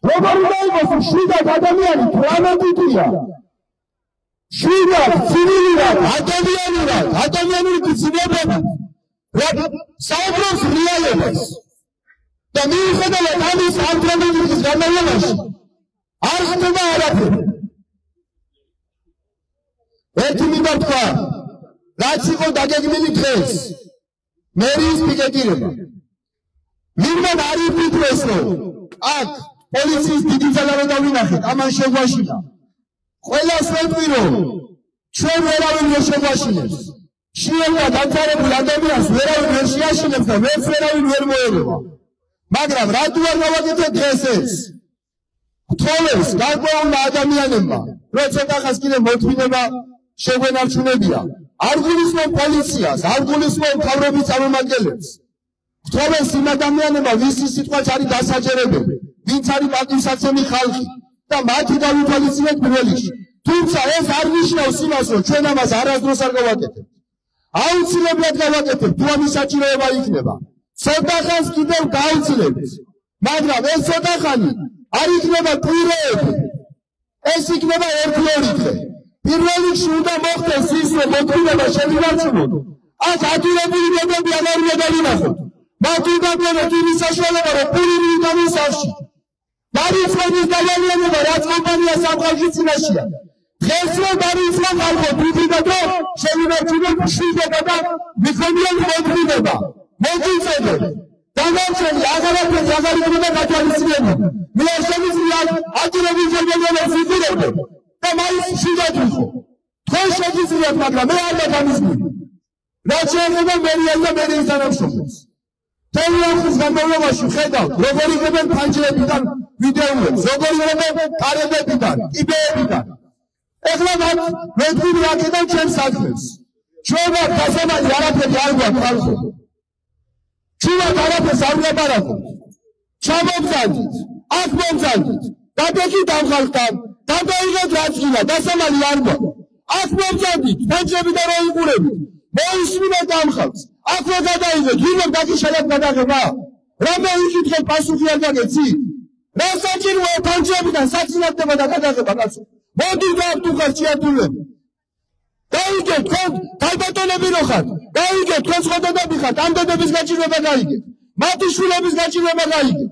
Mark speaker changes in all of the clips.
Speaker 1: როგორ უნდა იყოს შვიდად ადამიანი 18 თვეა. შვიდად ცივილად ადამიანური გრძნობებით საუბრობს რეალობას და მიუხედავად ამის ამ ტრაგედიის განმავლობაში არ ხდება არაფერი. ერთი მინდა თქვა, რაც იყო დაგეგმილი დღეს მერიის პიკეტირება. მინდა არ იფიქროს, რომ აქ პოლიციის დიდი ძალა რო დავინახეთ, ამან შეგვაშინა. ყველას ვეტყვი, რომ ჩვენ ვერავინ ვერ შეგვაშინებს. შიელმა დამთავრებულ ადამიანს ვერავინ ვერ შეაშინებს და ვერც ვერავინ ვერ მოერევა. მაგრამ რატო არ გავაკეთეთ დღეს ეს? გთხოვეს გარკვეულმა ადამიანებმა, რომ ცოტა ხანს კიდე მოთმინება შეგვენარჩუნებია. არ გულისხმობ პოლიციას, არ გულისხმობ მთავრობის წარმომადგენლებს. გთხოვეს იმ ადამიანებმა, ვისი სიტყვაც არის დასაჯერებელი, ვინც არის პატივსაცემი ხალხი და მათი დავითვალისწინეთ პირველ რიგში. თუმცა ეს არ ნიშნავს იმას, რომ ჩვენ ამას არასდროს არ გავაკეთებთ. აუცილებლად გავაკეთებთ, თუ ამის საჭიროება იქნება. ცოტა ხანს კიდევ გავცლებთ, მაგრამ ეს ცოტა ხანი არ იქნება კვირეები, ეს იქნება 1-2 დღე. პირველ რიგში უნდა მოხდეს ის, რომ მოთმინება შევინარჩუნოთ. აქ ათულებული ბებები აღარ უნდა დავინახოთ. მათ უნდა გვერდოთ იმის საშუალება, რომ პური მივიტანოს სახლში. დარიცხების დალიანება, რაც კომპანიას ამ ხალხის წინაშეა. დღეს რომ დარიცხა ხალხო, ვიდრე რომ შევინარჩუნოთ შვიდება და მიქონიათ მოთმინება. მოგიწოდეთ. დაგარჩენი აღარაფერი აღარ იქნება გათვალისწინებული. მე არ შემიძლია ათულების ბებებს ვიყურებდე. და მაინც შვიდად ვიყო. თქვენ შეგიძლიათ, მაგრამ მე არ დაგამიზნები. რაც შეეხება მერიას და მერიის თანამშრომლებს. თელი ახლის განმავლობაში ვხედავთ, როგორ იღებენ ფანჯრებიდან ვიდეოებს, როგორ იღებენ კარებებიდან, კიბეებიდან. ეხლა მათ ვეთქვი აქედან ჩემს საქმეს. ჩვენ ვართ დასამალი, არაფერი არ გვაქვს ხალხო. ჩვენ არაფერს არ ვლაპარაკობთ. ჩამოგზავნით, აქ მომზადით, დაგეკით ამ ხალხთან, გადაიღეთ რაც გინდა, დასამალი არ გვაქვს. აქ მომზადით, ფანჯრები და რო იყურებით. მოусმინეთ ამ ხალხს. აქ რო გადაიღეთ, ვინ დაგიშალეთ გადაღება? რამე იკითხეთ, პასუხი არ გაგეცით? რა საჭიროა ფანჯრებიდან საწინააღმდეგო და გადაღება კაცო? მოდი დავტუხოთ შეათულები. დაიგეთ, თქვენ ქალბატონები რო ხართ, დაიგეთ, თქვენ სხვადადები ხართ, ამ დედების გაჭირვება გაიგეთ. მათი შვილების გაჭირვება გაიგეთ.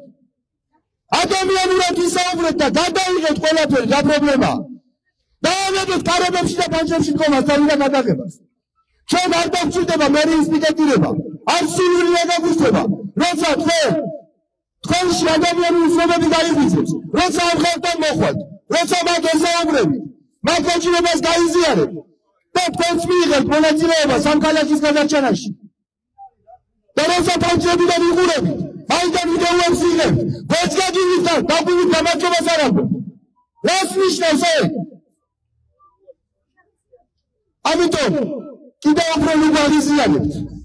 Speaker 1: ადამიანურად ისაუბრეთ და გადაიღეთ ყველაფერი, რა პრობლემაა? დაავადეთ კარებებში და ფანჯრებში დგომას და ვინ გადაღებას. ჩვენ არ დაგჭირდება მერიის პიკეტირება, არ სულული არ გაგვირთება, როცა თქვენში ადამიანური ცნობები გაიღვიძებს, როცა ამ ხალხთან მოხვათ, როცა მათ ესაუბრებით, მათ გაჭირებას გაიზიარებთ და თქვენც მიიღებთ მონაწილეობა სამქალაქის გადარჩენაში. და როცა ფანჯრებიდან იყურებით, მაინდან ვიდეოებს იღებთ, გოჩგაგივით დაგვივით გამარჯვებას არ ამბობთ. რას ნიშნავს ეს? ამიტომ კიდევ უფრო უგვარიზიანებთ.